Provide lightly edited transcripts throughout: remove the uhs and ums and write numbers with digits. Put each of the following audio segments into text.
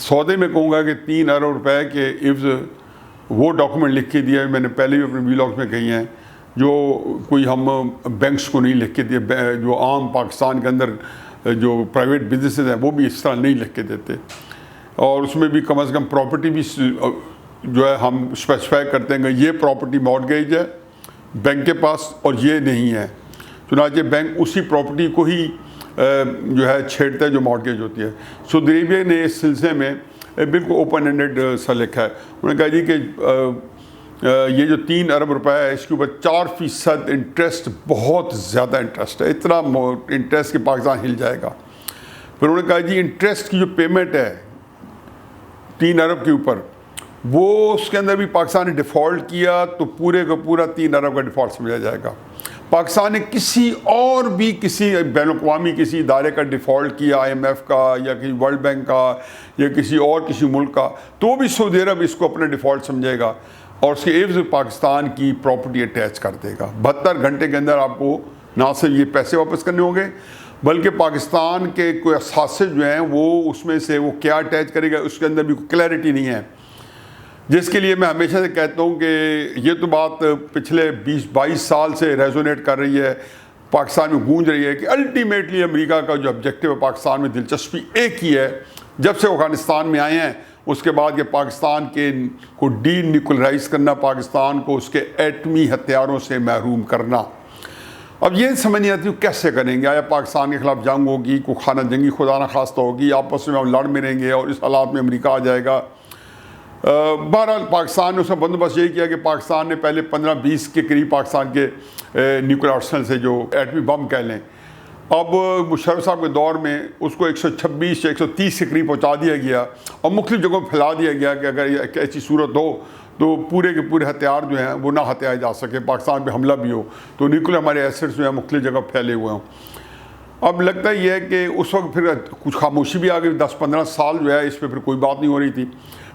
سودے میں کہوں گا کہ 3 ارب روپے کے عوض وہ ڈاکومنٹ لکھ کے دیا، میں نے پہلے بھی اپنے ویلاگز میں کہی ہیں، جو کوئی ہم بینکس کو نہیں لکھ کے دیے، جو عام پاکستان کے اندر جو پرائیویٹ بزنسز ہیں وہ بھی اس طرح نہیں لکھ کے دیتے. اور اس میں بھی کم از کم پراپرٹی بھی جو ہے ہم اسپیسیفائی کرتے ہیں کہ یہ پراپرٹی مارگیج ہے بینک کے پاس اور یہ نہیں ہے. چنانچہ بینک اسی پراپرٹی کو ہی جو ہے چھیڑتا ہے جو مارگیج ہوتی ہے. سعودی عربیہ نے اس سلسلے میں بالکل اوپن ہینڈڈ سا لکھا ہے. انہوں نے کہا جی کہ یہ جو 3 ارب روپے ہے اس کے اوپر 4% انٹرسٹ، بہت زیادہ انٹرسٹ ہے، اتنا انٹرسٹ کہ پاکستان ہل جائے گا. پھر انہوں نے کہا جی انٹرسٹ کی جو پیمنٹ ہے 3 ارب کے اوپر، وہ اس کے اندر بھی پاکستان نے ڈیفالٹ کیا تو پورے کا پورا 3 ارب کا ڈیفالٹ سمجھا جائے گا. پاکستان نے کسی اور بھی کسی بین الاقوامی کسی ادارے کا ڈیفالٹ کیا، IMF کا یا کسی ورلڈ بینک کا یا کسی ملک کا، تو بھی سعودی عرب اس کو اپنا ڈیفالٹ سمجھے گا اور اس کے عوض پاکستان کی پراپرٹی اٹیچ کر دے گا. 72 گھنٹے کے اندر آپ کو نہ صرف یہ پیسے واپس کرنے ہوں گے بلکہ پاکستان کے کوئی اثاثے جو ہیں وہ اس میں سے وہ کیا اٹیچ کرے گا اس کے اندر بھی کوئی کلیئرٹی نہیں ہے. جس کے لیے میں ہمیشہ سے کہتا ہوں کہ یہ تو بات پچھلے 20-22 سال سے ریزونیٹ کر رہی ہے، پاکستان میں گونج رہی ہے کہ الٹیمیٹلی امریکہ کا جو آبجیکٹو ہے پاکستان میں دلچسپی ایک ہی ہے، جب سے افغانستان میں آئے ہیں اس کے بعد کہ پاکستان کو ڈی نیوکلرائز کرنا، پاکستان کو اس کے ایٹمی ہتھیاروں سے محروم کرنا. اب یہ سمجھ نہیں آتی کیسے کریں گے. آیا پاکستان کے خلاف جنگ ہوگی، کوئی خانہ جنگی خدا نہ خواستہ ہوگی، آپس میں ہم لڑ ملیں گے اور اس حالات میں امریکہ آ جائے گا. بہرحال پاکستان نے اس کا بندوبست یہی کیا کہ پاکستان نے پہلے 15-20 کے قریب پاکستان کے نیوکلیر آرسنل سے جو ایٹمی بم کہہ لیں، اب مشرف صاحب کے دور میں اس کو 126 یا 130 کے قریب پہنچا دیا گیا اور مختلف جگہوں پہ پھیلا دیا گیا کہ اگر ایک ایسی صورت ہو تو پورے کے پورے ہتھیار جو ہیں وہ نہ ہتھیائے جا سکے، پاکستان پہ حملہ بھی ہو تو نیوکلیر ہمارے ایسٹس جو ہیں مختلف جگہ پھیلے ہوئے ہوں. اب لگتا یہ ہے کہ اس وقت پھر کچھ خاموشی بھی آ گئی. 10-15 سال جو ہے اس پہ پھر کوئی بات نہیں ہو رہی تھی.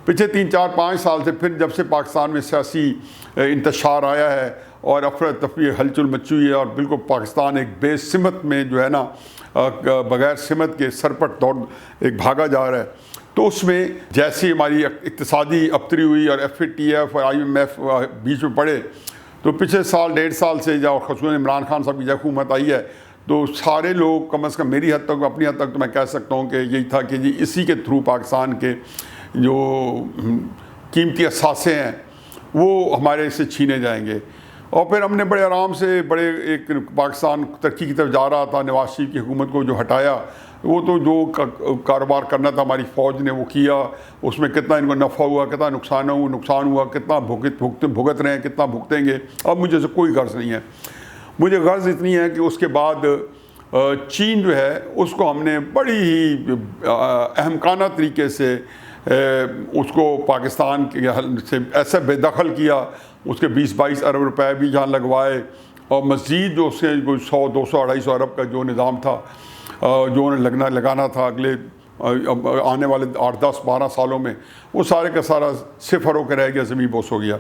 پچھلے 3-4-5 سال سے پھر جب سے پاکستان میں سیاسی انتشار آیا ہے اور افراتفری ہلچل مچی ہوئی ہے اور بالکل پاکستان ایک بے سمت میں جو ہے نا بغیر سمت کے سرپٹ دوڑ ایک بھاگا جا رہا ہے، تو اس میں جیسی ہماری اقتصادی ابتری ہوئی اور FATF اور IMF بیچ میں پڑے، تو پچھلے سال 1.5 سال سے جب خصوصاً عمران خان صاحب کی جب حکومت آئی ہے تو سارے لوگ کم از کم میری حد تک اپنی حد تک تو میں کہہ سکتا ہوں کہ یہی تھا کہ جی اسی کے تھرو پاکستان کے جو قیمتی اثاثے ہیں وہ ہمارے سے چھینے جائیں گے. اور پھر ہم نے بڑے آرام سے بڑے ایک پاکستان ترقی کی طرف جا رہا تھا، نواز شریف کی حکومت کو جو ہٹایا، وہ تو جو کاروبار کرنا تھا ہماری فوج نے وہ کیا، اس میں کتنا ان کو نفع ہوا، کتنا نقصان ہوا، کتنا بھگت رہے ہیں، کتنا بھگتیں گے. اب مجھے سے کوئی غرض نہیں ہے. مجھے غرض اتنی ہے کہ اس کے بعد چین جو ہے اس کو ہم نے بڑی ہی احمقانہ طریقے سے اس کو پاکستان سے ایسا بے دخل کیا، اس کے 20-22 ارب روپے بھی جہاں لگوائے اور مزید جو اس کے کوئی 100-200-250 ارب کا جو نظام تھا جو انہیں لگانا تھا اگلے آنے والے 8-10-12 سالوں میں، وہ سارے کا سارا صفر ہو کے رہ گیا، زمین بوس ہو گیا.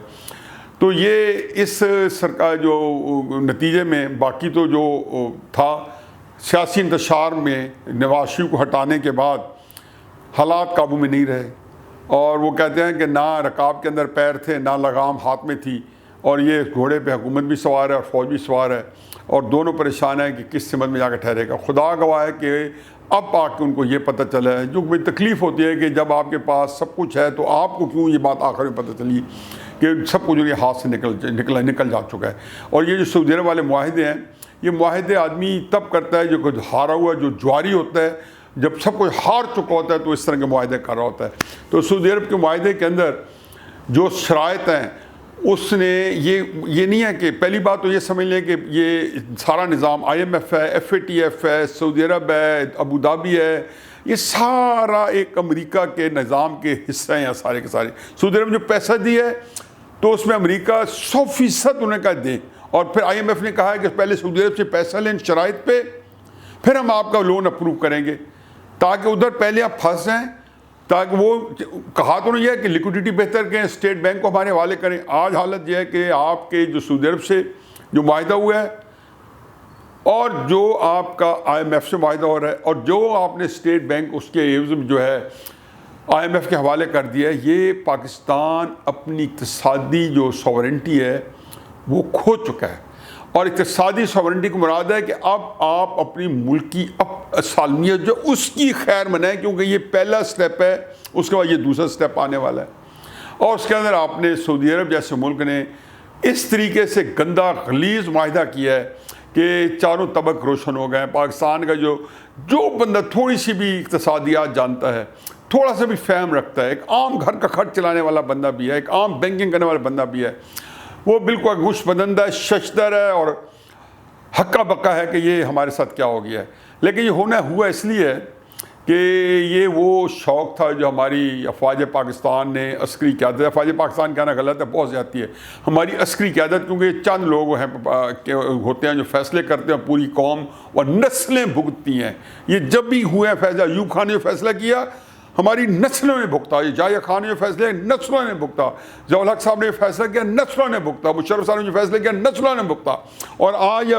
تو یہ اس سرکار جو نتیجے میں باقی تو جو تھا سیاسی انتشار میں نواز شریف کو ہٹانے کے بعد حالات قابو میں نہیں رہے، اور وہ کہتے ہیں کہ نہ رکاب کے اندر پیر تھے نہ لگام ہاتھ میں تھی، اور یہ گھوڑے پہ حکومت بھی سوار ہے اور فوج بھی سوار ہے اور دونوں پریشان ہیں کہ کس سمت میں جا کے ٹھہرے گا. خدا گواہ ہے کہ اب آ کے ان کو یہ پتہ چلا ہے، جو بڑی تکلیف ہوتی ہے کہ جب آپ کے پاس سب کچھ ہے تو آپ کو کیوں یہ بات آخر میں پتہ چلی کہ سب کچھ یہ ہاتھ سے نکل جا چکا ہے. اور یہ جو سعودی عرب والے معاہدے ہیں، یہ معاہدے آدمی تب کرتا ہے جو کچھ ہارا ہوا جو جواری ہوتا ہے، جب سب کچھ ہار چکا ہوتا ہے تو اس طرح کے معاہدے کر رہا ہوتا ہے. تو سعودی عرب کے معاہدے کے اندر جو شرائط ہیں اس نے یہ نہیں ہے کہ پہلی بات تو یہ سمجھ لیں کہ یہ سارا نظام IMF ہے، FATF ہے، سعودی عرب ہے، ابو دھابی ہے، یہ سارا ایک امریکہ کے نظام کے حصے ہیں سارے کے سارے. سعودی عرب نے جو پیسہ دیا ہے تو اس میں امریکہ 100% انہیں کا دے، اور پھر IMF نے کہا ہے کہ پہلے سعودی عرب سے پیسہ لیں شرائط پہ، پھر ہم آپ کا لون اپروو کریں گے، تاکہ ادھر پہلے آپ پھنس جائیں، تاکہ وہ کہا تو نہیں ہے کہ لیکوڈیٹی بہتر کریں، اسٹیٹ بینک کو ہمارے حوالے کریں. آج حالت یہ ہے کہ آپ کے جو سعودی عرب سے جو معاہدہ ہوا ہے اور جو آپ کا IMF سے معاہدہ ہو رہا ہے اور جو آپ نے اسٹیٹ بینک اس کے عوض میں جو ہے IMF کے حوالے کر دیا ہے. یہ پاکستان اپنی اقتصادی جو سوورنٹی ہے وہ کھو چکا ہے. اور اقتصادی سوورنٹی کو مراد ہے کہ اب آپ اپنی ملکی سالمیت جو اس کی خیر منائیں، کیونکہ یہ پہلا سٹیپ ہے، اس کے بعد یہ دوسرا سٹیپ آنے والا ہے. اور اس کے اندر آپ نے سعودی عرب جیسے ملک نے اس طریقے سے گندا غلیظ معاہدہ کیا ہے کہ چاروں طبق روشن ہو گئے ہیں. پاکستان کا جو بندہ تھوڑی سی بھی اقتصادیات جانتا ہے، تھوڑا سا بھی فہم رکھتا ہے، ایک عام گھر کا خرچ چلانے والا بندہ بھی ہے، ایک عام بینکنگ کرنے والا بندہ بھی ہے، وہ بالکل گوش بدندہ ہے، ششدر ہے اور ہکا بکا ہے کہ یہ ہمارے ساتھ کیا ہو گیا ہے. لیکن یہ ہوا اس لیے ہے کہ یہ وہ شوق تھا جو ہماری افواج پاکستان نے عسکری قیادت، افواج پاکستان کہنا غلط ہے، بہت زیادتی ہے، ہماری عسکری قیادت، کیونکہ یہ چند لوگ ہوتے ہیں جو فیصلے کرتے ہیں، پوری قوم اور نسلیں بھگتتی ہیں. یہ جب بھی ہوئے ہیں فیصلہ، ایوب خان نے جو فیصلہ کیا ہماری نسلوں نے بھگتا، یہ جاہیہ خان نے جو فیصلے نسلوں نے بھگتا، ضیاء الحق صاحب نے جو فیصلہ کیا نسلوں نے بھگتا، مشرف صاحب نے جو فیصلہ کیا نسلوں نے بھگتا. اور آج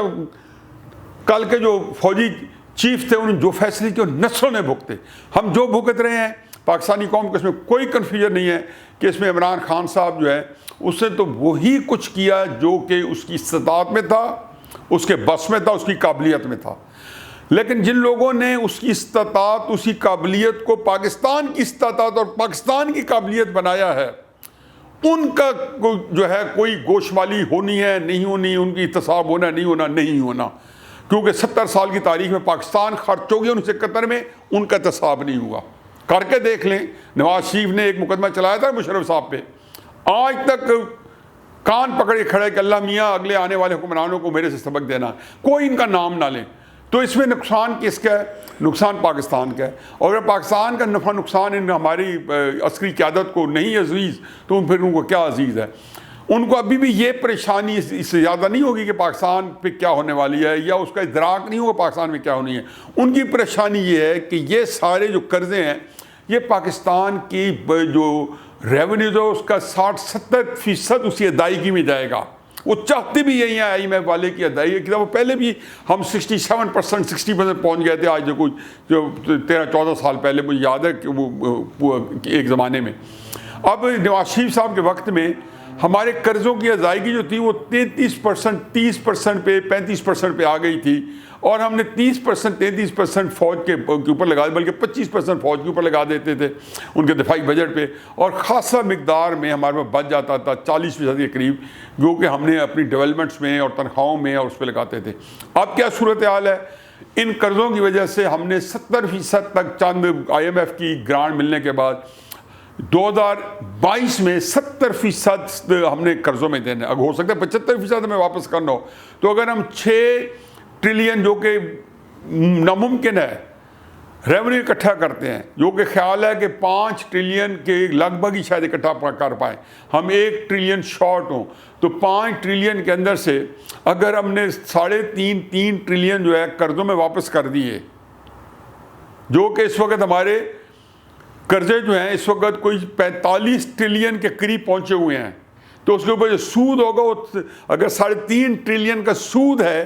کل کے جو فوجی چیف تھے انہوں نے جو فیصلے کیے نسلوں نے بھگتے. ہم جو بھگت رہے ہیں پاکستانی قوم کو اس میں کوئی کنفیوژن نہیں ہے کہ اس میں عمران خان صاحب جو ہے اس نے تو وہی کچھ کیا جو کہ اس کی استطاعت میں تھا، اس کے بس میں تھا، اس کی قابلیت میں تھا. لیکن جن لوگوں نے اس کی استطاعت، اسی قابلیت کو پاکستان کی استطاعت اور پاکستان کی قابلیت بنایا ہے، ان کا جو ہے کوئی گوشمالی ہونی ہے نہیں ہونی، ان کی احتساب ہونا نہیں ہونا، کیونکہ 70 سال کی تاریخ میں پاکستان خرچ ہو گیا 1971 میں، ان کا احتساب نہیں ہوا. کر کے دیکھ لیں. نواز شریف نے ایک مقدمہ چلایا تھا مشرف صاحب پہ، آج تک کان پکڑے کھڑے کہ اللہ میاں اگلے آنے والے حکمرانوں کو میرے سے سبق دینا، کوئی ان کا نام نہ لیں. تو اس میں نقصان کس کا ہے؟ نقصان پاکستان کا ہے. اور اگر پاکستان کا نفع نقصان ان ہماری عسکری قیادت کو نہیں عزیز تو پھر ان کو کیا عزیز ہے؟ ان کو ابھی بھی یہ پریشانی اس سے زیادہ نہیں ہوگی کہ پاکستان پہ کیا ہونے والی ہے، یا اس کا ادراک نہیں ہوگا پاکستان میں کیا ہونی ہے. ان کی پریشانی یہ ہے کہ یہ سارے جو قرضے ہیں یہ پاکستان کی جو ریونیو جو اس کا 60-70% اسی ادائیگی میں جائے گا. وہ چاہتے بھی یہی ہیں IMF والے کی ادائیگی کی. وہ پہلے بھی ہم 67% 60% پہنچ گئے تھے، آج جو 13-14 سال پہلے مجھے یاد ہے کہ وہ ایک زمانے میں. اب نواز شریف صاحب کے وقت میں ہمارے قرضوں کی ادائیگی جو تھی وہ 33%، 30% پہ 35% پہ آ گئی تھی، اور ہم نے 30% 33% فوج کے اوپر لگا دیا، بلکہ 25% فوج کے اوپر لگا دیتے تھے ان کے دفاعی بجٹ پہ، اور خاصا مقدار میں ہمارے پاس بچ جاتا تھا 40% کے قریب، جو کہ ہم نے اپنی ڈیولپمنٹس میں اور تنخواہوں میں اور اس پہ لگاتے تھے. اب کیا صورتحال ہے؟ ان قرضوں کی وجہ سے ہم نے 70% تک چند IMF کی گرانٹ ملنے کے بعد 2022 میں 70% ہم نے قرضوں میں دینا. اگر ہو سکتا ہے 75% ہمیں واپس کرنا ہو، تو اگر ہم 6 ٹریلین جو کہ ناممکن ہے ریونیو اکٹھا کرتے ہیں، جو کہ خیال ہے کہ 5 ٹریلین کے لگ بھگ ہی شاید اکٹھا کر پائیں، ہم 1 ٹریلین شارٹ ہوں، تو 5 ٹریلین کے اندر سے اگر ہم نے 3.5 ٹریلین جو ہے قرضوں میں واپس کر دیے، جو کہ اس وقت ہمارے قرضے جو ہیں اس وقت کوئی 45 ٹریلین کے قریب پہنچے ہوئے ہیں، تو اس کے اوپر جو سود ہوگا وہ اگر 3.5 ٹریلین کا سود ہے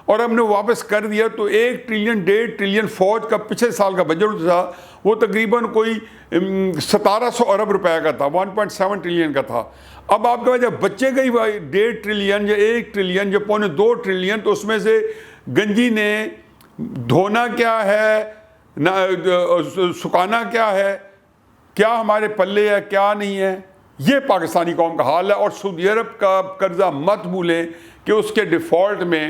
اور ہم نے واپس کر دیا، تو 1 ٹریلین 1.5 ٹریلین فوج کا پچھلے سال کا بجٹ تھا وہ تقریباً کوئی 1700 ارب روپے کا تھا، 1.7 ٹریلین کا تھا. اب آپ کے پاس جب بچے گئی 1.5 ٹریلین یا 1 ٹریلین یا 2.25 ٹریلین، تو اس میں سے گنجی نے دھونا کیا ہے، سکانا کیا ہے، کیا ہمارے پلے ہے کیا نہیں ہے. یہ پاکستانی قوم کا حال ہے. اور سعودی عرب کا قرضہ مت بھولیں کہ اس کے ڈیفالٹ میں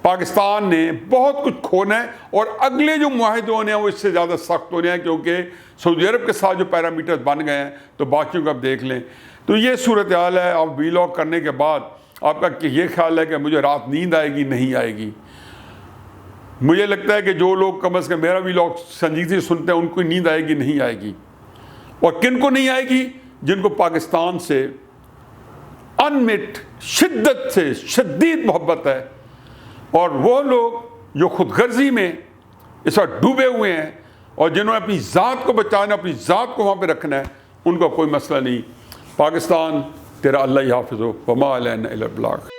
پاکستان نے بہت کچھ کھونا ہے، اور اگلے جو معاہدے ہونے ہیں وہ اس سے زیادہ سخت ہونے ہیں، کیونکہ سعودی عرب کے ساتھ جو پیرامیٹر بن گئے ہیں، تو باقیوں کو اب دیکھ لیں. تو یہ صورتحال ہے. اب ویلاگ کرنے کے بعد آپ کا یہ خیال ہے کہ مجھے رات نیند آئے گی؟ نہیں آئے گی. مجھے لگتا ہے کہ جو لوگ کم از کم میرا ویلاگ سنجیدگی سے سنتے ہیں ان کو نیند آئے گی؟ نہیں آئے گی. اور کن کو نہیں آئے گی؟ جن کو پاکستان سے انمٹ شدت سے شدید محبت ہے، اور وہ لوگ جو خود غرضی میں اس وقت ڈوبے ہوئے ہیں اور جنہوں نے اپنی ذات کو بچانا، اپنی ذات کو وہاں پہ رکھنا ہے، ان کا کوئی مسئلہ نہیں. پاکستان تیرا اللہ ہی حافظ ہو. وما علینا الا البلاغ.